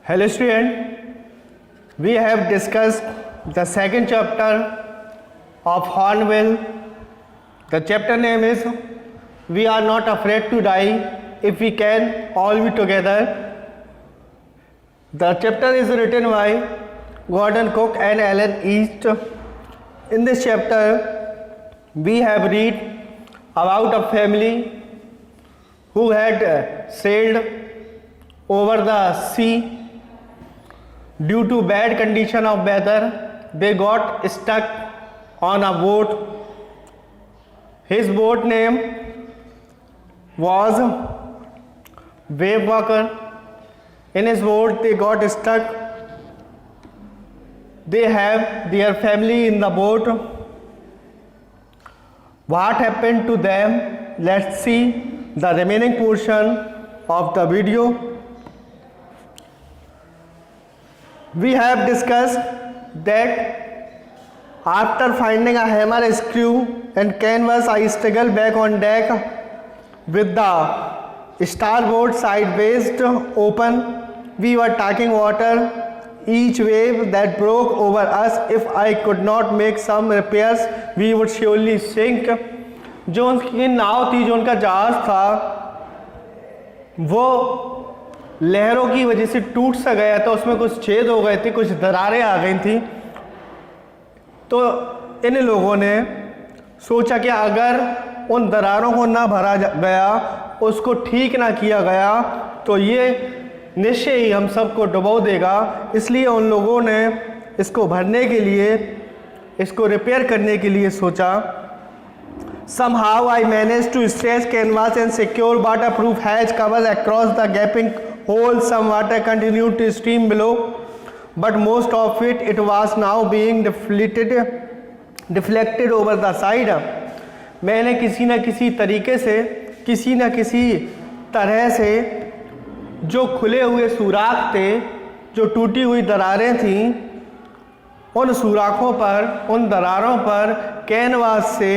Hello student, we have discussed the second chapter of Hornbill. The chapter name is We Are Not Afraid to Die If We Can All Be Together. The chapter is written by Gordon Cook and Alan East. In this chapter, we have read about a family who had sailed over the sea. Due to bad condition of weather, they got stuck on a boat. His boat name was Wave Walker. In his boat, they got stuck. They have their family in the boat. What happened to them? Let's see the remaining portion of the video. We have discussed that after finding a hammer, screw and canvas, I struggled back on deck with the starboard side waist open. We were taking water. Each wave that broke over us, if I could not make some repairs, we would surely sink. जो उनकी नाव थी, जो उनका जहाज था, वो लहरों की वजह से टूट सा गया था. उसमें कुछ छेद हो गए थे, कुछ दरारें आ गई थी. तो इन लोगों ने सोचा कि अगर उन दरारों को ना भरा गया, उसको ठीक ना किया गया, तो ये निश्चय ही हम सबको डुबो देगा. इसलिए उन लोगों ने इसको भरने के लिए, इसको रिपेयर करने के लिए सोचा. Somehow I managed to stretch canvas and secure waterproof hatch covers across the gaping hole. Some water continued to stream below, but most of it was now being deflected over the side. मैंने किसी न किसी तरीके से, किसी न किसी तरह से जो खुले हुए सुराख थे, जो टूटी हुई दरारें थीं, उन सुराखों पर, उन दरारों पर कैनवास से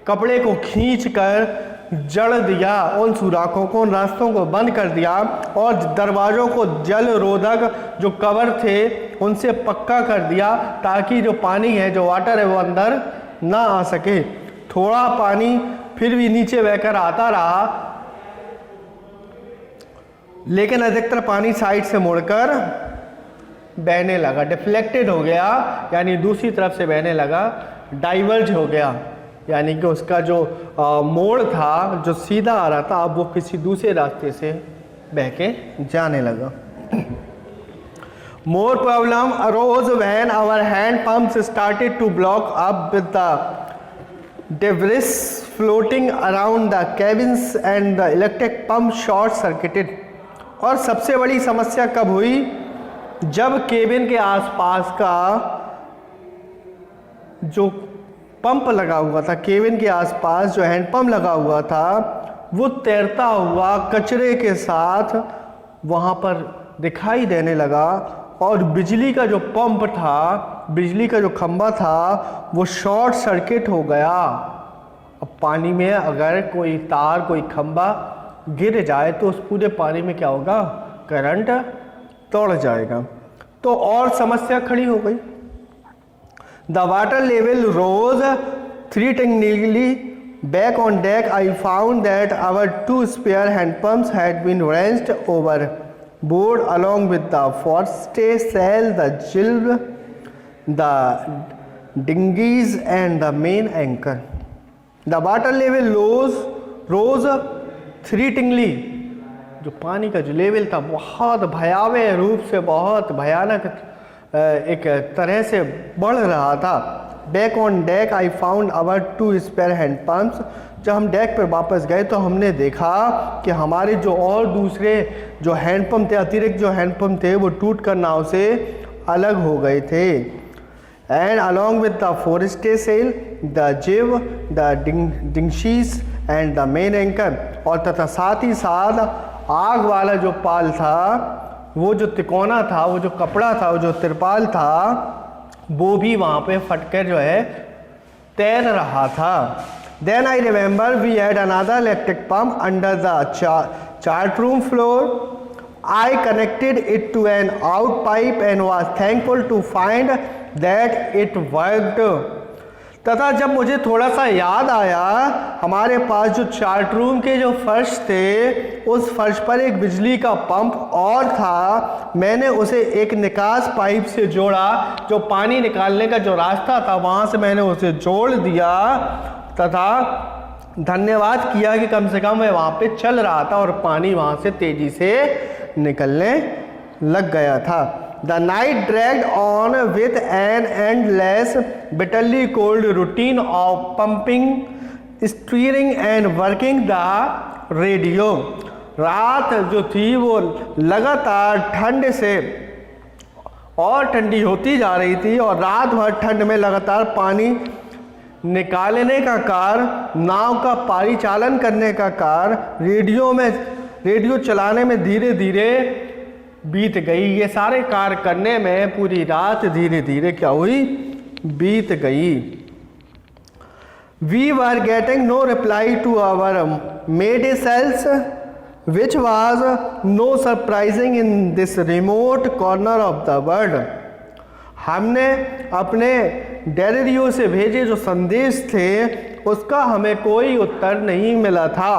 कपड़े को खींचकर जड़ दिया. उन सुराखों को, उन रास्तों को बंद कर दिया और दरवाज़ों को जल रोधक जो कवर थे उनसे पक्का कर दिया, ताकि जो पानी है, जो वाटर है, वो अंदर ना आ सके. थोड़ा पानी फिर भी नीचे बहकर आता रहा, लेकिन अधिकतर पानी साइड से मुड़कर बहने लगा. डिफ्लेक्टेड हो गया, यानी दूसरी तरफ से बहने लगा. डाइवर्ज हो गया, यानी कि उसका जो मोड़ था, जो सीधा आ रहा था, अब वो किसी दूसरे रास्ते से बह के जाने लगा. More problem arose when our hand pumps started to block up with the debris floating around the cabins and the electric pump short circuited. और सबसे बड़ी समस्या कब हुई? जब केबिन के आसपास का जो पंप लगा हुआ था, केबिन के आसपास जो हैंड पंप लगा हुआ था, वो तैरता हुआ कचरे के साथ वहाँ पर दिखाई देने लगा. और बिजली का जो पंप था, बिजली का जो खंभा था, वो शॉर्ट सर्किट हो गया. अब पानी में अगर कोई तार, कोई खंभा गिर जाए तो उस पूरे पानी में क्या होगा? करंट तोड़ जाएगा. तो और समस्या खड़ी हो गई. The water level rose threateningly. Back on deck, I found that our two spare hand pumps had been wrenched overboard along with the forestay sail, the jib, the dinghies, and the main anchor. The water level rose threateningly. जो पानी का जो level था, बहुत भयावह रूप से, बहुत भयानक एक तरह से बढ़ रहा था. Back on deck I found our two spare hand pumps. जब हम डेक पर वापस गए तो हमने देखा कि हमारे जो और दूसरे जो हैंड पंप थे, अतिरिक्त जो हैंड पंप थे, वो टूट कर नाव से अलग हो गए थे. And along with the forestay sail, the jib, the dinghies and the main anchor. और तथा साथ ही साथ आग वाला जो पाल था, वो जो तिकोना था, वो जो कपड़ा था, वो जो तिरपाल था, वो भी वहाँ पे फटकर जो है तैर रहा था. Then I remember we had another electric pump under the chart room floor. I connected it to an out pipe and was thankful to find that it worked. तथा जब मुझे थोड़ा सा याद आया, हमारे पास जो चार्ट रूम के जो फर्श थे उस फर्श पर एक बिजली का पंप और था। मैंने उसे एक निकास पाइप से जोड़ा, जो पानी निकालने का जो रास्ता था वहाँ से मैंने उसे जोड़ दिया तथा धन्यवाद किया कि कम से कम वह वहाँ पे चल रहा था और पानी वहाँ से तेज़ी से निकलने लग गया था। The night dragged on with an endless, bitterly cold routine of pumping, steering and working the radio. रात जो थी वो लगातार ठंड से और ठंडी होती जा रही थी और रात भर ठंड में लगातार पानी निकालने का कार्य, नाव का परिचालन करने का कार्य, रेडियो चलाने में धीरे धीरे बीत गई। ये सारे कार्य करने में पूरी रात धीरे धीरे क्या हुई, बीत गई। We were getting no reply to our mayday cells, which was no surprising in this remote corner of the world. हमने अपने रेडियो से भेजे जो संदेश थे उसका हमें कोई उत्तर नहीं मिला था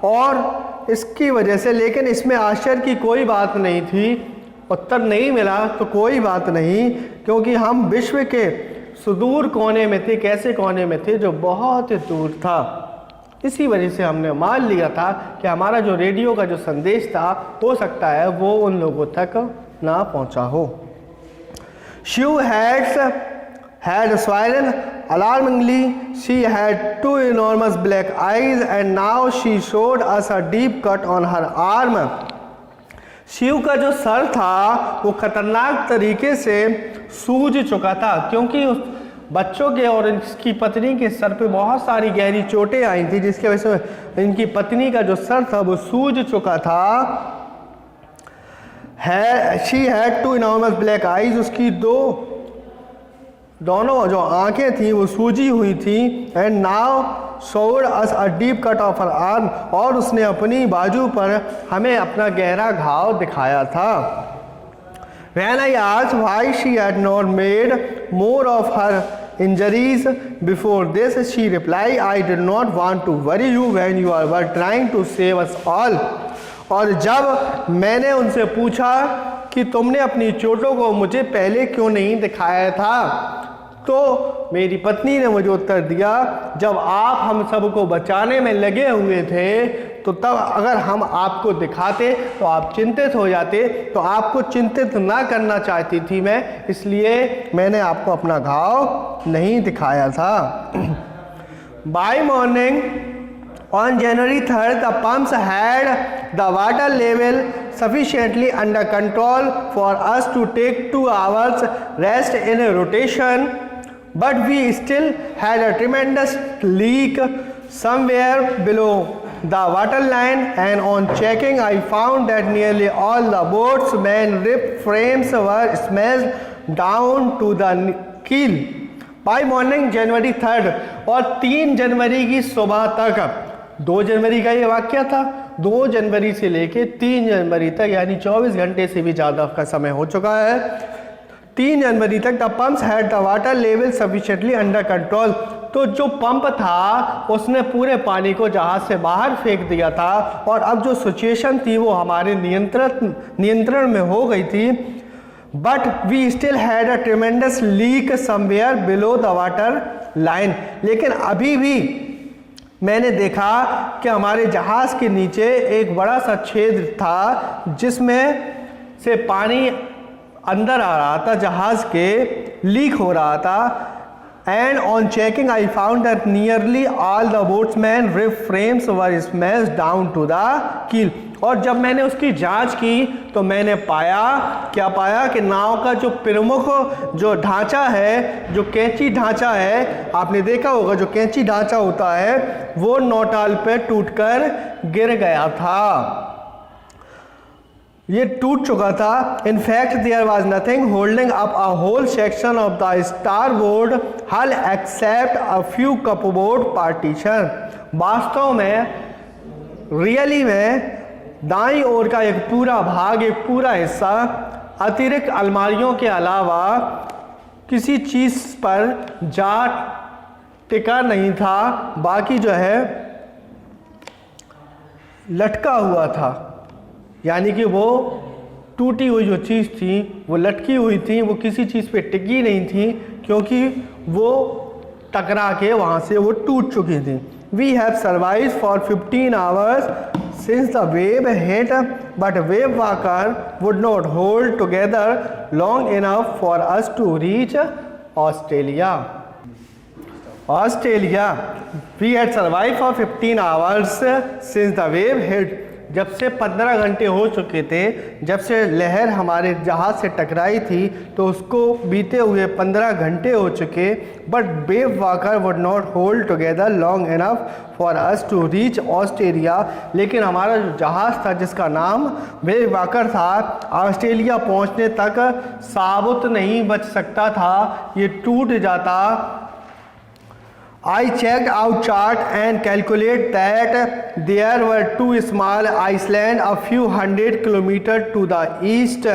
और इसकी वजह से, लेकिन इसमें आश्चर्य की कोई बात नहीं थी। उत्तर नहीं मिला तो कोई बात नहीं, क्योंकि हम विश्व के सुदूर कोने में थे। कैसे कोने में थे? जो बहुत दूर था। इसी वजह से हमने मान लिया था कि हमारा जो रेडियो का जो संदेश था हो सकता है वो उन लोगों तक ना पहुंचा हो। She had swollen alarmingly. She had two enormous black eyes and now she showed us a deep cut on her arm. Shiv का जो सर था वो खतरनाक तरीके से सूज चुका था, क्योंकि उस बच्चों के और इसकी पत्नी के सर पे बहुत सारी गहरी चोटें आई थी, जिसकी वजह से इनकी पत्नी का जो सर था वो सूज चुका था। She had two enormous black eyes. उसकी दोनों जो आंखें थी वो सूजी हुई थी। And now showed us a deep cut of her arm, और उसने अपनी बाजू पर हमें अपना गहरा घाव दिखाया था। When I asked why she had not made more of her injuries before this, she replied, I did not want to worry you when you were trying to save us all. और जब मैंने उनसे पूछा कि तुमने अपनी चोटों को मुझे पहले क्यों नहीं दिखाया था, तो मेरी पत्नी ने मुझे उत्तर दिया, जब आप हम सबको बचाने में लगे हुए थे तो तब अगर हम आपको दिखाते तो आप चिंतित हो जाते, तो आपको चिंतित ना करना चाहती थी मैं, इसलिए मैंने आपको अपना घाव नहीं दिखाया था। By morning On January 3rd, the pumps had the water level sufficiently under control for us to take 2 hours rest in a rotation, but we still had a tremendous leak somewhere below the water line, and on checking I found that nearly all the boat's main rib frames were smashed down to the keel. By morning January 3rd, और 3 जनवरी की सुबह तक, 2 जनवरी का ये वाक्य था, 2 जनवरी से लेके 3 जनवरी तक यानी 24 घंटे से भी ज़्यादा का समय हो चुका है। 3 जनवरी तक the pumps had the water level sufficiently under control, तो जो पंप था उसने पूरे पानी को जहाज से बाहर फेंक दिया था और अब जो सिचुएशन थी वो हमारे नियंत्रण में हो गई थी। But we still had a tremendous leak somewhere below the water line, लेकिन अभी भी मैंने देखा कि हमारे जहाज़ के नीचे एक बड़ा सा छेद था जिसमें से पानी अंदर आ रहा था, जहाज़ के लीक हो रहा था। And on checking I found that nearly all the boat's main rib frames were smashed down to the keel, और जब मैंने उसकी जांच की तो मैंने क्या पाया कि नाव का जो प्रमुख जो ढांचा है, जो कैंची ढांचा है, आपने देखा होगा जो कैंची ढांचा होता है वो नौटाल पे टूटकर गिर गया था, ये टूट चुका था। In fact there was nothing holding up a whole section of the starboard hull except a few cupboard partition. वास्तव में रियली में दाईं ओर का एक पूरा भाग, एक पूरा हिस्सा अतिरिक्त अलमारियों के अलावा किसी चीज़ पर जा टिका नहीं था, बाकी जो है लटका हुआ था। यानी कि वो टूटी हुई जो चीज़ थी वो लटकी हुई थी, वो किसी चीज़ पे टिकी नहीं थी, क्योंकि वो टकरा के वहाँ से वो टूट चुकी थी। We have survived for 15 hours since the wave hit, but wave walker would not hold together long enough for us to reach Australia. We had survived for 15 hours since the wave hit. जब से 15 घंटे हो चुके थे, जब से लहर हमारे जहाज़ से टकराई थी, तो उसको बीते हुए 15 घंटे हो चुके। But Wave Walker would not hold together long enough for us to reach Australia. लेकिन हमारा जो जहाज़ था जिसका नाम वेव वॉकर था, ऑस्ट्रेलिया पहुंचने तक साबुत नहीं बच सकता था, ये टूट जाता। I checked out chart and calculate that there were two small islands a few hundred kilometers to the east.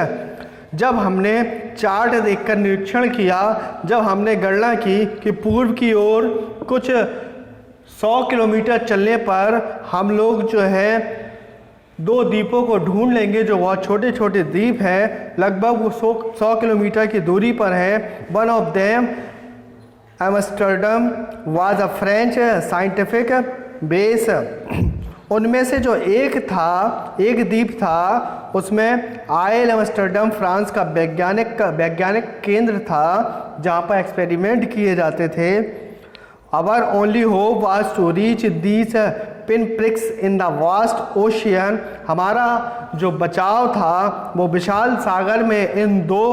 जब हमने चार्ट देखकर निरीक्षण किया, जब हमने गणना की कि पूर्व की ओर कुछ 100 किलोमीटर चलने पर हम लोग जो है दो द्वीपों को ढूंढ लेंगे जो बहुत छोटे छोटे द्वीप हैं, लगभग वो 100 किलोमीटर की दूरी पर हैं। One of them Amsterdam was a French scientific base. उनमें से जो एक द्वीप था, उसमें आयल एम्स्टर्डम फ्रांस का वैज्ञानिक केंद्र था जहाँ पर एक्सपेरिमेंट किए जाते थे। Our only hope was to reach these pinpricks in the vast ocean. हमारा जो बचाव था वो विशाल सागर में इन दो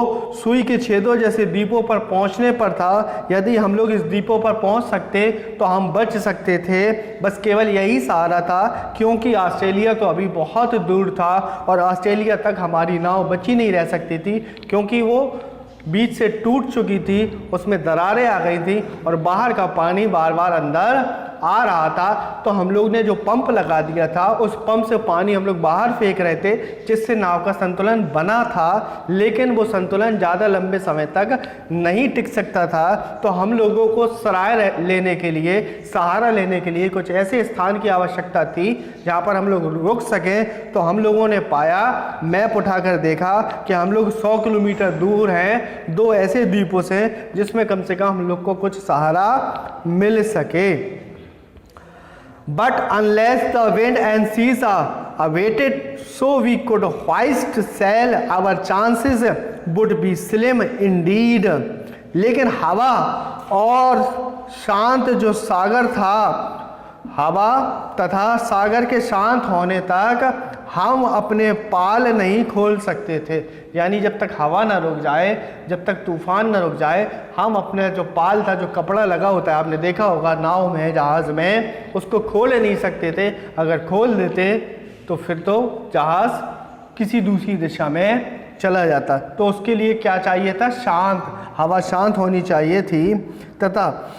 सुई के छेदों जैसे द्वीपों पर पहुंचने पर था। यदि हम लोग इस द्वीपों पर पहुंच सकते तो हम बच सकते थे, बस केवल यही सहारा था, क्योंकि ऑस्ट्रेलिया तो अभी बहुत दूर था और ऑस्ट्रेलिया तक हमारी नाव बची नहीं रह सकती थी, क्योंकि वो बीच से टूट चुकी थी, उसमें दरारें आ गई थी और बाहर का पानी बार बार अंदर आ रहा था। तो हम लोग ने जो पंप लगा दिया था, उस पंप से पानी हम लोग बाहर फेंक रहे थे, जिससे नाव का संतुलन बना था, लेकिन वो संतुलन ज़्यादा लंबे समय तक नहीं टिक सकता था। तो हम लोगों को सहारा लेने के लिए कुछ ऐसे स्थान की आवश्यकता थी जहाँ पर हम लोग रुक सकें। तो हम लोगों ने पाया, मैप उठाकर देखा कि हम लोग 100 किलोमीटर दूर हैं दो ऐसे द्वीपों से जिसमें कम से कम हम लोग को कुछ सहारा मिल सके। But unless the wind and seas are abated so we could hoist sail, our chances would be slim indeed. लेकिन हवा और शांत जो सागर था, हवा तथा सागर के शांत होने तक हम अपने पाल नहीं खोल सकते थे। यानी जब तक हवा ना रुक जाए, जब तक तूफान ना रुक जाए, हम अपने जो पाल था, जो कपड़ा लगा होता है, आपने देखा होगा नाव में, जहाज़ में, उसको खोल नहीं सकते थे। अगर खोल देते तो फिर तो जहाज़ किसी दूसरी दिशा में चला जाता। तो उसके लिए क्या चाहिए था? शांत हवा, शांत होनी चाहिए थी। तथा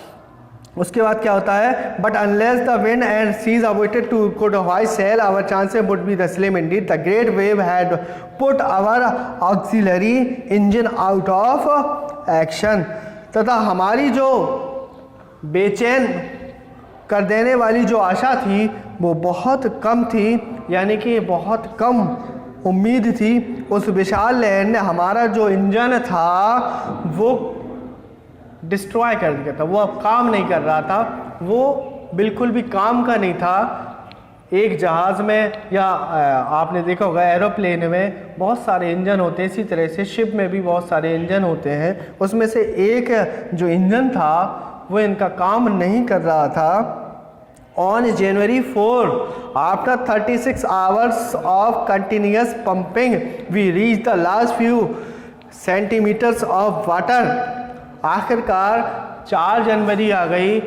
उसके बाद क्या होता है? But unless the wind and seas avoided to could hoist sail, our chances would be the slim indeed. The great wave had put our auxiliary engine out of action. तथा हमारी जो बेचैन कर देने वाली जो आशा थी वो बहुत कम थी, यानी कि बहुत कम उम्मीद थी। उस विशाल लहर ने हमारा जो इंजन था वो डिस्ट्रॉय कर दिया था, वो अब काम नहीं कर रहा था, वो बिल्कुल भी काम का नहीं था। एक जहाज़ में या आपने देखा होगा एरोप्लेन में बहुत सारे इंजन होते हैं, इसी तरह से शिप में भी बहुत सारे इंजन होते हैं। उसमें से एक जो इंजन था वो इनका काम नहीं कर रहा था। On January 4, after 36 hours of continuous pumping, we reached the last few centimeters of water. आखिरकार 4 जनवरी आ गई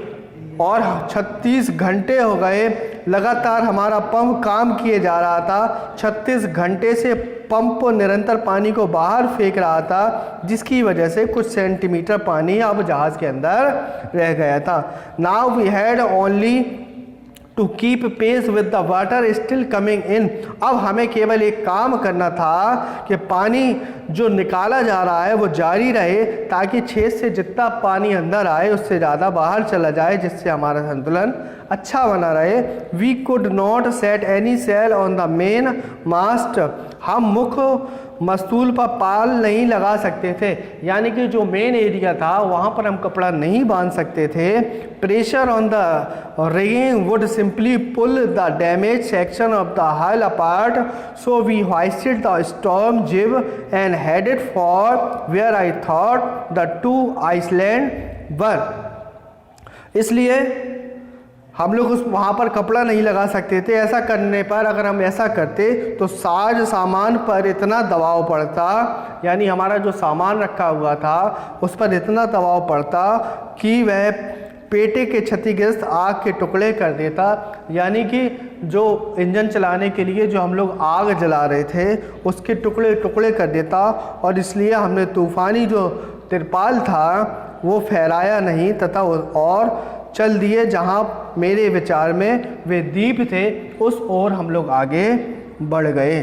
और 36 घंटे हो गए, लगातार हमारा पंप काम किए जा रहा था। 36 घंटे से पंप निरंतर पानी को बाहर फेंक रहा था, जिसकी वजह से कुछ सेंटीमीटर पानी अब जहाज़ के अंदर रह गया था। Now we had only to keep pace with the water still coming in. अब हमें केवल एक काम करना था कि पानी जो निकाला जा रहा है वो जारी रहे, ताकि छेद से जितना पानी अंदर आए उससे ज़्यादा बाहर चला जाए, जिससे हमारा संतुलन अच्छा बना रहे। We could not set any sail on the main mast. हम मुख्य मस्तूल पर पाल नहीं लगा सकते थे, यानी कि जो मेन एरिया था वहाँ पर हम कपड़ा नहीं बांध सकते थे। Pressure on the rigging would simply pull the damage section of the hull apart, so we hoisted the storm jib and headed for where I thought the two islands were। इसलिए हम लोग उस वहाँ पर कपड़ा नहीं लगा सकते थे। ऐसा करने पर, अगर हम ऐसा करते तो साज सामान पर इतना दबाव पड़ता, यानी हमारा जो सामान रखा हुआ था उस पर इतना दबाव पड़ता कि वह पेटे के क्षतिग्रस्त आग के टुकड़े कर देता। यानी कि जो इंजन चलाने के लिए जो हम लोग आग जला रहे थे उसके टुकड़े टुकड़े कर देता। और इसलिए हमने तूफ़ानी जो तिरपाल था वो फहराया नहीं तथा और चल दिए जहाँ मेरे विचार में वे द्वीप थे उस ओर हम लोग आगे बढ़ गए।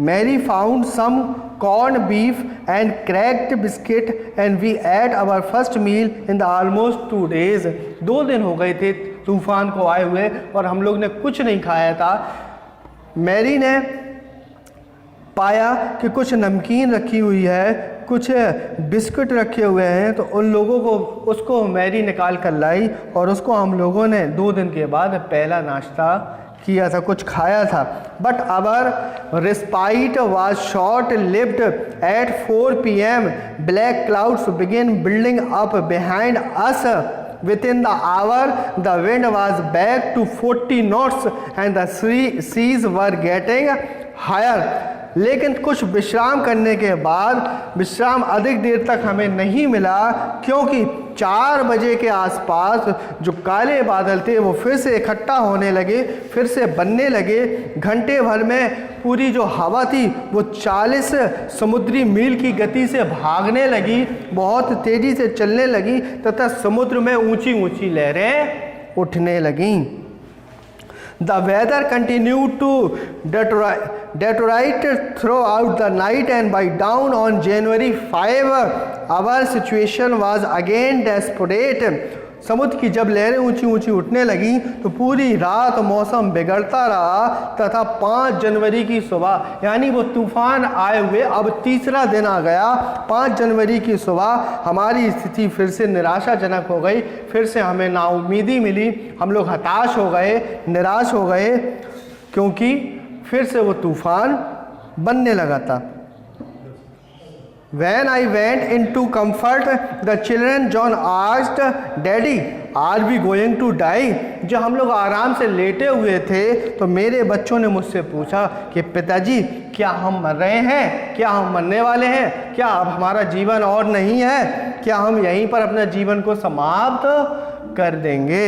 Mary found some corn beef and cracked biscuit and we ate our first meal in the almost 2 days। 2 दिन हो गए थे तूफान को आए हुए और हम लोग ने कुछ नहीं खाया था। मैरी ने पाया कि कुछ नमकीन रखी हुई है, कुछ बिस्कुट रखे हुए हैं, तो उन लोगों को उसको मैरी निकाल कर लाई और उसको हम लोगों ने 2 दिन के बाद पहला नाश्ता किया था, कुछ खाया था। But our respite was short lived. At 4 PM black clouds begin building up behind us. Within the hour, the wind was back to 40 knots and the seas were getting higher। लेकिन कुछ विश्राम करने के बाद, विश्राम अधिक देर तक हमें नहीं मिला, क्योंकि 4 बजे के आसपास जो काले बादल थे वो फिर से इकट्ठा होने लगे, फिर से बनने लगे। घंटे भर में पूरी जो हवा थी वो 40 समुद्री मील की गति से भागने लगी, बहुत तेज़ी से चलने लगी तथा समुद्र में ऊंची ऊंची लहरें उठने लगीं। The weather continued to deteriorate throughout the night and by dawn on January 5 our situation was again desperate। समुद्र की जब लहरें ऊंची ऊंची उठने लगी तो पूरी रात मौसम बिगड़ता रहा तथा 5 जनवरी की सुबह, यानी वो तूफान आए हुए अब तीसरा दिन आ गया। 5 जनवरी की सुबह हमारी स्थिति फिर से निराशाजनक हो गई, फिर से हमें नाउमीदी मिली, हम लोग हताश हो गए, निराश हो गए, क्योंकि फिर से वो तूफान बनने लगा था। When I went in to comfort the children, John asked, "Daddy, are we going to die?" जब हम लोग आराम से लेटे हुए थे तो मेरे बच्चों ने मुझसे पूछा कि पिताजी क्या हम मर रहे हैं, क्या हम मरने वाले हैं, क्या अब हमारा जीवन और नहीं है, क्या हम यहीं पर अपने जीवन को समाप्त कर देंगे।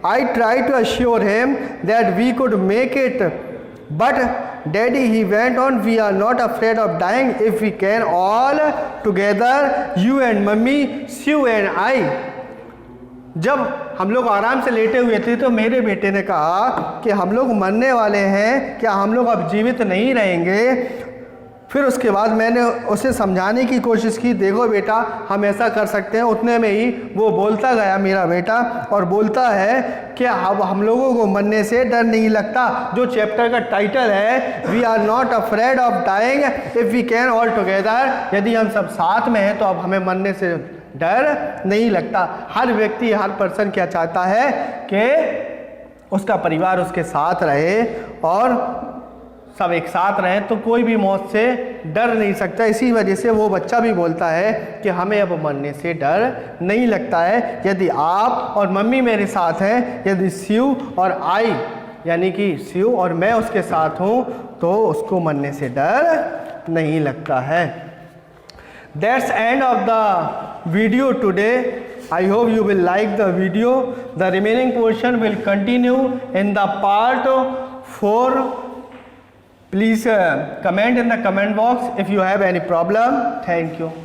I tried to assure him that we could make it, but Daddy, he went on, we are not afraid of dying if we can all together, you and Mummy, Sue and I। जब हम लोग आराम से लेटे हुए थे तो मेरे बेटे ने कहा कि हम लोग मरने वाले हैं, क्या हम लोग अब जीवित नहीं रहेंगे। फिर उसके बाद मैंने उसे समझाने की कोशिश की, देखो बेटा हम ऐसा कर सकते हैं। उतने में ही वो बोलता गया मेरा बेटा और बोलता है कि अब हम लोगों को मरने से डर नहीं लगता। जो चैप्टर का टाइटल है we are not afraid of dying if we can all together, यदि हम सब साथ में हैं तो अब हमें मरने से डर नहीं लगता। हर व्यक्ति, हर पर्सन क्या चाहता है कि उसका परिवार उसके साथ रहे और सब एक साथ रहें, तो कोई भी मौत से डर नहीं सकता। इसी वजह से वो बच्चा भी बोलता है कि हमें अब मरने से डर नहीं लगता है। यदि आप और मम्मी मेरे साथ हैं, यदि शिव और आई यानी कि शिव और मैं उसके साथ हूँ, तो उसको मरने से डर नहीं लगता है। That's end of the video today. I hope you will like the video. The remaining portion will continue in the part 4. Please comment in the comment box if you have any problem. Thank you.